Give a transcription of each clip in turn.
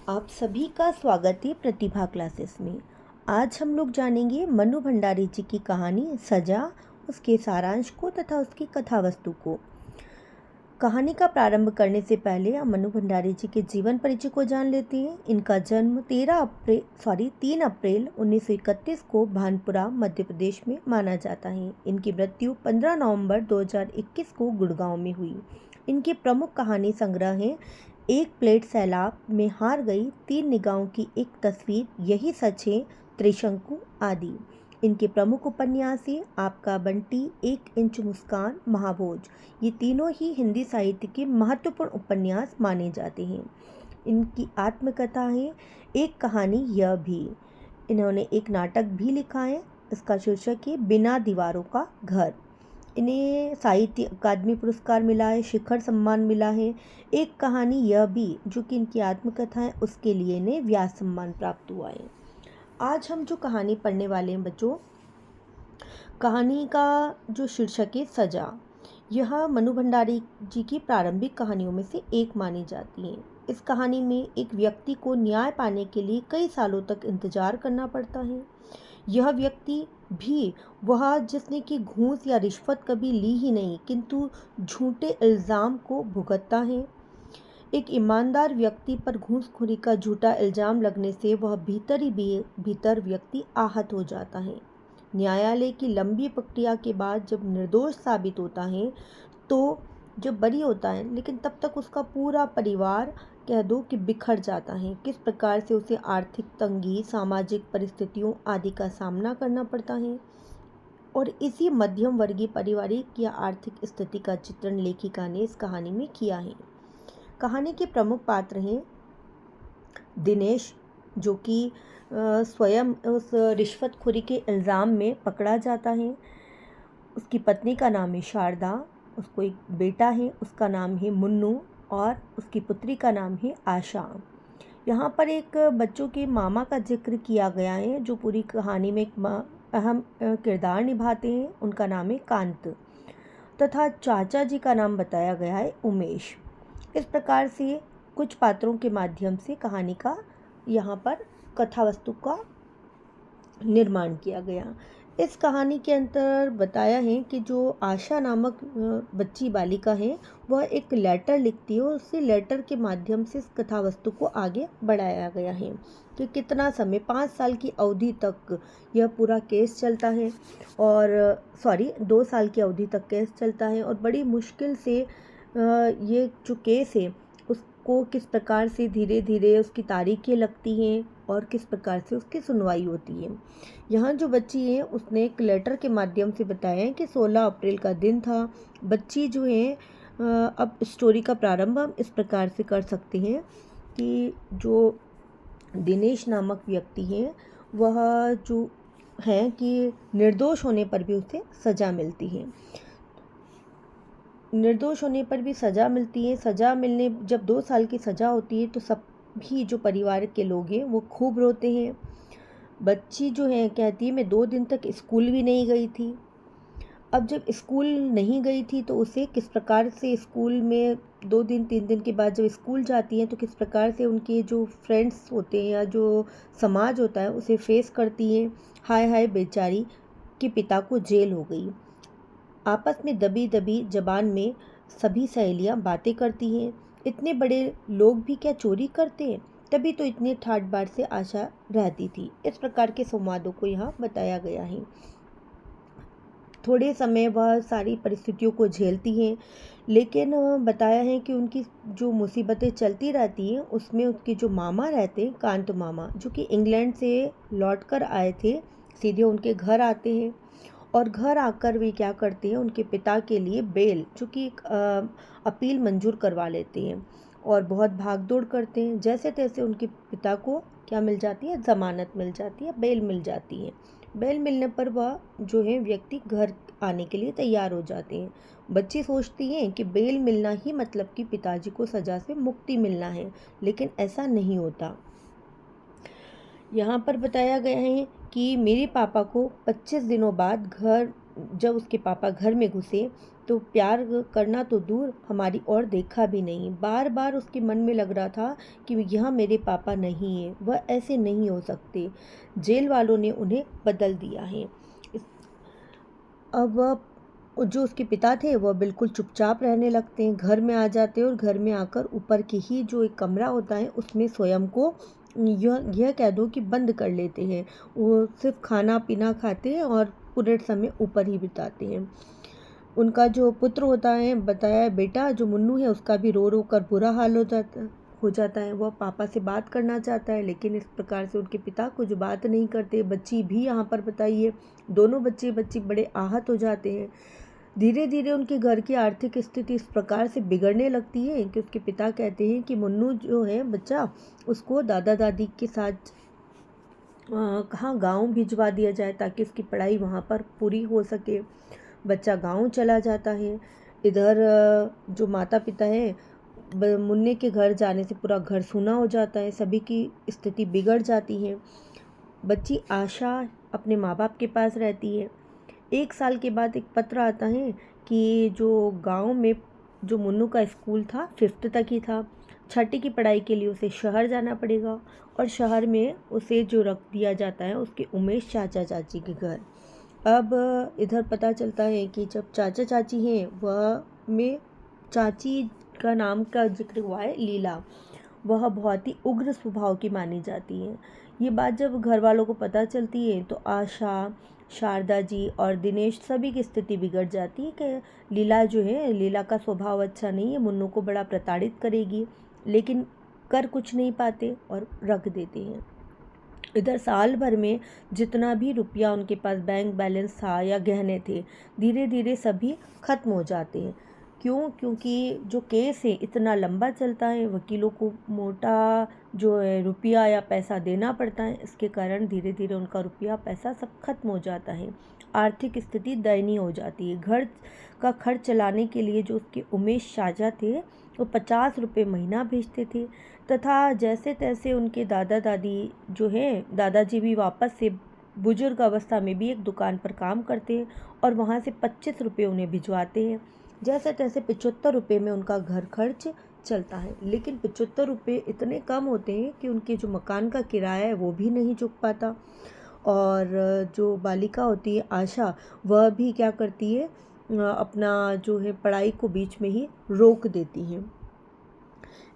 आप सभी का स्वागत है प्रतिभा क्लासेस में। आज हम लोग जानेंगे मनु भंडारी जी की कहानी सजा, उसके सारांश को तथा उसकी कथा वस्तु को। कहानी का प्रारंभ करने से पहले हम मनु भंडारी जी के जीवन परिचय को जान लेते हैं। इनका जन्म 3 अप्रैल 1931 को भानपुरा मध्य प्रदेश में माना जाता है। इनकी मृत्यु 15 नवंबर 2021 को गुड़गांव में हुई। इनके प्रमुख कहानी संग्रह हैं एक प्लेट सैलाब में हार गई, 3 निगाहों की एक तस्वीर, यही सच है, त्रिशंकु आदि। इनके प्रमुख उपन्यास हैं आपका बंटी, 1 इंच मुस्कान, महाभोज। ये तीनों ही हिंदी साहित्य के महत्वपूर्ण उपन्यास माने जाते हैं। इनकी आत्मकथा है एक कहानी यह भी। इन्होंने एक नाटक भी लिखा है, इसका शीर्षक है बिना दीवारों का घर। इन्हें साहित्य अकादमी पुरस्कार मिला है, शिखर सम्मान मिला है। एक कहानी यह भी, जो कि इनकी आत्मकथा है, उसके लिए इन्हें व्यास सम्मान प्राप्त हुआ है। आज हम जो कहानी पढ़ने वाले हैं बच्चों, कहानी का जो शीर्षक है सजा, यह मनु भंडारी जी की प्रारंभिक कहानियों में से एक मानी जाती है। इस कहानी में एक व्यक्ति को न्याय पाने के लिए कई सालों तक इंतजार करना पड़ता है। यह व्यक्ति भी वह जिसने कि घूस या रिश्वत कभी ली ही नहीं, किंतु झूठे इल्ज़ाम को भुगतता है। एक ईमानदार व्यक्ति पर घूसखोरी का झूठा इल्ज़ाम लगने से वह भीतर ही भीतर व्यक्ति आहत हो जाता है। न्यायालय की लंबी प्रक्रिया के बाद जब निर्दोष साबित होता है तो जब बरी होता है, लेकिन तब तक उसका पूरा परिवार कह दो कि बिखर जाता है। किस प्रकार से उसे आर्थिक तंगी, सामाजिक परिस्थितियों आदि का सामना करना पड़ता है, और इसी मध्यम वर्गीय पारिवारिक या आर्थिक स्थिति का चित्रण लेखिका ने इस कहानी में किया है। कहानी के प्रमुख पात्र हैं दिनेश, जो कि स्वयं उस रिश्वतखोरी के इल्ज़ाम में पकड़ा जाता है। उसकी पत्नी का नाम है शारदा, उसको एक बेटा है, उसका नाम है मुन्नू, और उसकी पुत्री का नाम है आशा। यहाँ पर एक बच्चों के मामा का जिक्र किया गया है, जो पूरी कहानी में एक अहम किरदार निभाते हैं। उनका नाम है कांत, तथा चाचा जी का नाम बताया गया है उमेश। इस प्रकार से कुछ पात्रों के माध्यम से कहानी का यहाँ पर कथा वस्तु का निर्माण किया गया। इस कहानी के अंदर बताया है कि जो आशा नामक बच्ची बालिका है, वह एक लेटर लिखती है, और उसी लेटर के माध्यम से इस कथा वस्तु को आगे बढ़ाया गया है कि कितना समय, 5 साल की अवधि तक यह पूरा केस चलता है, और 2 साल की अवधि तक केस चलता है, और बड़ी मुश्किल से ये जो केस है उसको किस प्रकार से धीरे धीरे उसकी तारीखें लगती हैं और किस प्रकार से उसकी सुनवाई होती है। यहाँ जो बच्ची है उसने एक लेटर के माध्यम से बताया है कि 16 अप्रैल का दिन था। बच्ची जो है, अब स्टोरी का प्रारंभ हम इस प्रकार से कर सकते हैं कि जो दिनेश नामक व्यक्ति है, वह जो है कि निर्दोष होने पर भी उसे सज़ा मिलती है। निर्दोष होने पर भी सज़ा मिलती है। सज़ा मिलने जब 2 साल की सज़ा होती है तो सभी जो परिवार के लोग हैं वो खूब रोते हैं। बच्ची जो है कहती है मैं 2 दिन तक स्कूल भी नहीं गई थी। अब जब स्कूल नहीं गई थी तो उसे किस प्रकार से स्कूल में 2 दिन 3 दिन के बाद जब स्कूल जाती हैं तो किस प्रकार से उनके जो फ्रेंड्स होते हैं या जो समाज होता है उसे फेस करती हैं। हाय हाय बेचारी के पिता को जेल हो गई। आपस में दबी दबी जबान में सभी सहेलियां बातें करती हैं, इतने बड़े लोग भी क्या चोरी करते हैं, तभी तो इतनी ठाट बाट से आशा रहती थी। इस प्रकार के संवादों को यहाँ बताया गया है। थोड़े समय वह सारी परिस्थितियों को झेलती हैं, लेकिन बताया है कि उनकी जो मुसीबतें चलती रहती हैं उसमें उसके जो मामा रहते हैं, कांत मामा, जो कि इंग्लैंड से लौट कर आए थे, सीधे उनके घर आते हैं, और घर आकर वे क्या करते हैं, उनके पिता के लिए बेल, जो कि एक अपील मंजूर करवा लेते हैं, और बहुत भाग दौड़ करते हैं। जैसे तैसे उनके पिता को क्या मिल जाती है, ज़मानत मिल जाती है, बेल मिल जाती है। बेल मिलने पर वह जो है व्यक्ति घर आने के लिए तैयार हो जाते हैं। बच्ची सोचती हैं कि बेल मिलना ही मतलब कि पिताजी को सज़ा से मुक्ति मिलना है, लेकिन ऐसा नहीं होता। यहाँ पर बताया गया है कि मेरे पापा को 25 दिनों बाद घर जब उसके पापा घर में घुसे तो प्यार करना तो दूर हमारी ओर देखा भी नहीं। बार बार उसके मन में लग रहा था कि यह मेरे पापा नहीं है, वह ऐसे नहीं हो सकते। जेल वालों ने उन्हें बदल दिया है। अब वह जो उसके पिता थे वह बिल्कुल चुपचाप रहने लगते हैं, घर में आ जाते हैं और घर में आकर ऊपर के ही जो एक कमरा होता है उसमें स्वयं को यह कह दो कि बंद कर लेते हैं। वो सिर्फ खाना पीना खाते हैं और पूरे समय ऊपर ही बिताते हैं। उनका जो पुत्र होता है बताया, बेटा जो मुन्नू है उसका भी रो रो कर बुरा हाल हो जाता है। वह पापा से बात करना चाहता है लेकिन इस प्रकार से उनके पिता कुछ बात नहीं करते। बच्ची भी यहाँ पर बताइए, दोनों बच्चे बड़े आहत हो जाते हैं। धीरे धीरे उनके घर की आर्थिक स्थिति इस प्रकार से बिगड़ने लगती है कि उसके पिता कहते हैं कि मुन्नू जो है बच्चा, उसको दादा दादी के साथ कहाँ गांव भिजवा दिया जाए ताकि उसकी पढ़ाई वहाँ पर पूरी हो सके। बच्चा गांव चला जाता है। इधर जो माता पिता है, मुन्ने के घर जाने से पूरा घर सूना हो जाता है, सभी की स्थिति बिगड़ जाती है। बच्ची आशा अपने माँ बाप के पास रहती है। 1 साल के बाद एक पत्र आता है कि जो गांव में जो मुन्नू का स्कूल था 5th तक ही था, 6ठी की पढ़ाई के लिए उसे शहर जाना पड़ेगा और शहर में उसे जो रख दिया जाता है उसके उमेश चाचा चाची के घर। अब इधर पता चलता है कि जब चाचा चाची हैं वह में चाची का नाम का जिक्र हुआ है लीला, वह बहुत ही उग्र स्वभाव की मानी जाती है। ये बात जब घर वालों को पता चलती है तो आशा, शारदा जी और दिनेश सभी की स्थिति बिगड़ जाती है कि लीला जो है, लीला का स्वभाव अच्छा नहीं है, मुन्नू को बड़ा प्रताड़ित करेगी, लेकिन कर कुछ नहीं पाते और रख देते हैं। इधर साल भर में जितना भी रुपया उनके पास बैंक बैलेंस था या गहने थे, धीरे धीरे सभी खत्म हो जाते हैं। क्यों? क्योंकि जो केस है इतना लंबा चलता है, वकीलों को मोटा जो है रुपया या पैसा देना पड़ता है, इसके कारण धीरे धीरे उनका रुपया पैसा सब खत्म हो जाता है। आर्थिक स्थिति दयनीय हो जाती है। घर का खर्च चलाने के लिए जो उसके उमेश चाचा थे वो 50 रुपये महीना भेजते थे, तथा जैसे तैसे उनके दादा दादी जो हैं, दादाजी भी वापस से बुजुर्ग अवस्था में भी एक दुकान पर काम करते हैं और वहाँ से 25 रुपये उन्हें भिजवाते हैं। जैसे तैसे 75 रुपये में उनका घर खर्च चलता है, लेकिन 75 रुपये इतने कम होते हैं कि उनके जो मकान का किराया है वो भी नहीं चुक पाता। और जो बालिका होती है आशा, वह भी क्या करती है, अपना जो है पढ़ाई को बीच में ही रोक देती है।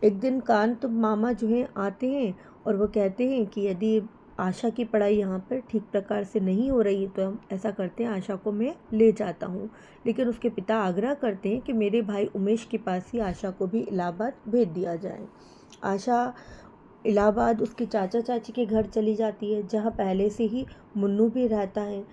एक दिन कांत मामा जो हैं आते हैं और वो कहते हैं कि यदि आशा की पढ़ाई यहाँ पर ठीक प्रकार से नहीं हो रही है तो हम ऐसा करते हैं, आशा को मैं ले जाता हूँ। लेकिन उसके पिता आग्रह करते हैं कि मेरे भाई उमेश के पास ही आशा को भी इलाहाबाद भेज दिया जाए। आशा इलाहाबाद उसके चाचा चाची के घर चली जाती है, जहाँ पहले से ही मुन्नू भी रहता है।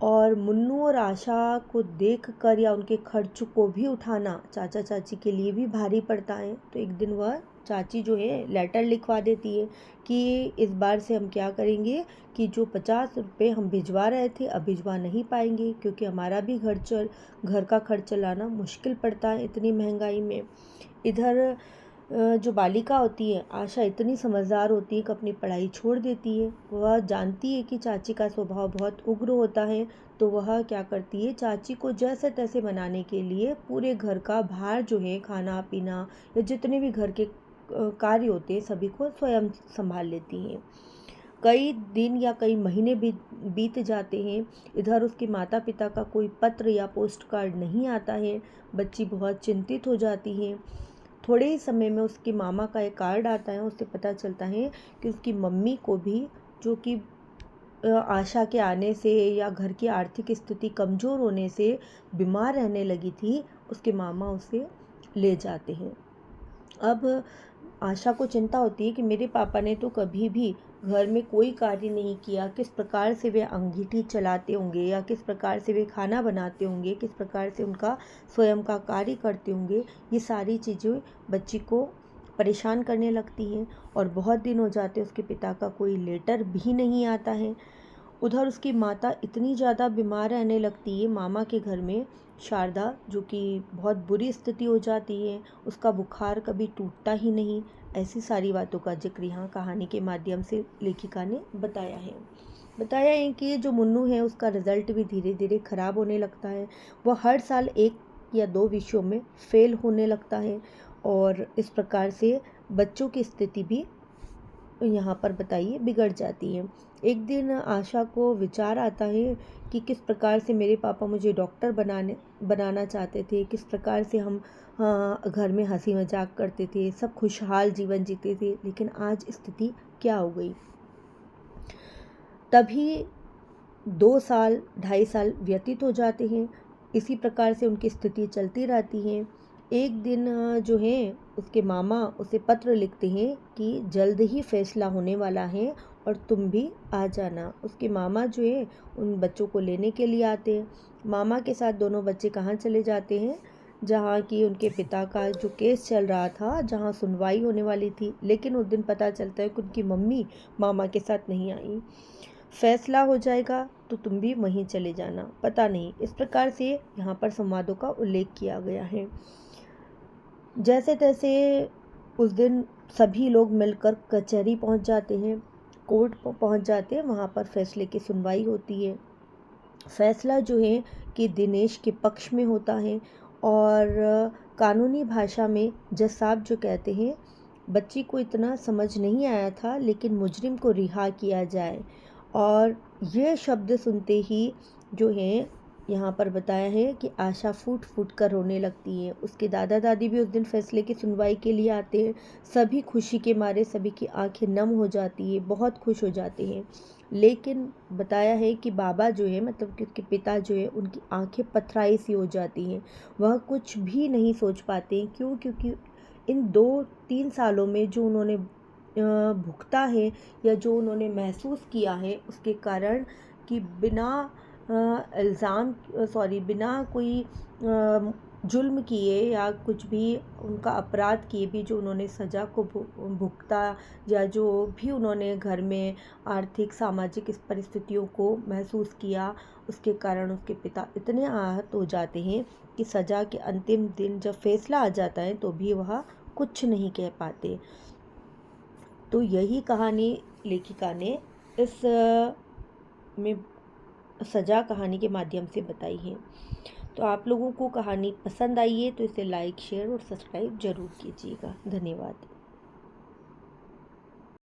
और मुन्नू और आशा को देखकर या उनके खर्च को भी उठाना चाचा चाची के लिए भी भारी पड़ता है। तो एक दिन वह चाची जो है लेटर लिखवा देती है कि इस बार से हम क्या करेंगे कि जो 50 रुपये हम भिजवा रहे थे अब भिजवा नहीं पाएंगे, क्योंकि हमारा भी घर का खर्च चलाना मुश्किल पड़ता है इतनी महंगाई में। इधर जो बालिका होती है आशा इतनी समझदार होती है कि अपनी पढ़ाई छोड़ देती है। वह जानती है कि चाची का स्वभाव बहुत उग्र होता है, तो वह क्या करती है, चाची को जैसे तैसे मनाने के लिए पूरे घर का भार जो है, खाना पीना या जितने भी घर के कार्य होते हैं सभी को स्वयं संभाल लेती हैं। कई दिन या कई महीने भी बीत जाते हैं। इधर उसके माता पिता का कोई पत्र या पोस्ट कार्ड नहीं आता है। बच्ची बहुत चिंतित हो जाती है। थोड़े ही समय में उसके मामा का एक कार्ड आता है। उससे पता चलता है कि उसकी मम्मी को भी, जो कि आशा के आने से या घर की आर्थिक स्थिति कमज़ोर होने से बीमार रहने लगी थी, उसके मामा उसे ले जाते हैं। अब आशा को चिंता होती है कि मेरे पापा ने तो कभी भी घर में कोई कार्य नहीं किया, किस प्रकार से वे अंगीठी चलाते होंगे या किस प्रकार से वे खाना बनाते होंगे, किस प्रकार से उनका स्वयं का कार्य करते होंगे। ये सारी चीज़ें बच्ची को परेशान करने लगती हैं और बहुत दिन हो जाते उसके पिता का कोई लेटर भी नहीं आता है। उधर उसकी माता इतनी ज़्यादा बीमार रहने लगती है मामा के घर में, शारदा, जो कि बहुत बुरी स्थिति हो जाती है, उसका बुखार कभी टूटता ही नहीं। ऐसी सारी बातों का जिक्र यहाँ कहानी के माध्यम से लेखिका ने बताया है। बताया है कि जो मुन्नू है उसका रिज़ल्ट भी धीरे धीरे ख़राब होने लगता है। वह हर साल 1 या 2 विषयों में फ़ेल होने लगता है और इस प्रकार से बच्चों की स्थिति भी यहाँ पर बताइए बिगड़ जाती है। एक दिन आशा को विचार आता है कि किस प्रकार से मेरे पापा मुझे डॉक्टर बनाना चाहते थे, किस प्रकार से हम घर में हँसी मज़ाक करते थे, सब खुशहाल जीवन जीते थे, लेकिन आज स्थिति क्या हो गई। तभी 2 साल, 2.5 साल व्यतीत हो जाते हैं। इसी प्रकार से उनकी स्थिति चलती रहती है। एक दिन जो है उसके मामा उसे पत्र लिखते हैं कि जल्द ही फैसला होने वाला है और तुम भी आ जाना। उसके मामा जो है उन बच्चों को लेने के लिए आते हैं। मामा के साथ दोनों बच्चे कहाँ चले जाते हैं, जहाँ की उनके पिता का जो केस चल रहा था, जहाँ सुनवाई होने वाली थी, लेकिन उस दिन पता चलता है कि उनकी मम्मी मामा के साथ नहीं आई। फैसला हो जाएगा तो तुम भी वहीं चले जाना, पता नहीं। इस प्रकार से यहाँ पर संवादों का उल्लेख किया गया है। जैसे तैसे उस दिन सभी लोग मिलकर कचहरी पहुँच जाते हैं, कोर्ट पहुँच जाते हैं। वहाँ पर फैसले की सुनवाई होती है। फैसला जो है कि दिनेश के पक्ष में होता है और कानूनी भाषा में जज साहब जो कहते हैं, बच्ची को इतना समझ नहीं आया था लेकिन मुजरिम को रिहा किया जाए। और ये शब्द सुनते ही जो है यहाँ पर बताया है कि आशा फूट फूट कर रोने लगती है। उसके दादा दादी भी उस दिन फैसले की सुनवाई के लिए आते हैं। सभी खुशी के मारे सभी की आंखें नम हो जाती है, बहुत खुश हो जाते हैं। लेकिन बताया है कि बाबा जो है, मतलब कि उसके पिता जो है, उनकी आंखें पथराई सी हो जाती हैं। वह कुछ भी नहीं सोच पाते। क्यों? क्योंकि इन 2-3 सालों में जो उन्होंने भुगता है या जो उन्होंने महसूस किया है, उसके कारण कि बिना बिना कोई जुल्म किए या कुछ भी उनका अपराध किए भी जो उन्होंने सज़ा को भुगता, या जो भी उन्होंने घर में आर्थिक सामाजिक इस परिस्थितियों को महसूस किया, उसके कारण उसके पिता इतने आहत हो जाते हैं कि सज़ा के अंतिम दिन जब फैसला आ जाता है तो भी वह कुछ नहीं कह पाते। तो यही कहानी लेखिका ने इस में सजा कहानी के माध्यम से बताई है। तो आप लोगों को कहानी पसंद आई है तो इसे लाइक, शेयर और सब्सक्राइब ज़रूर कीजिएगा। धन्यवाद।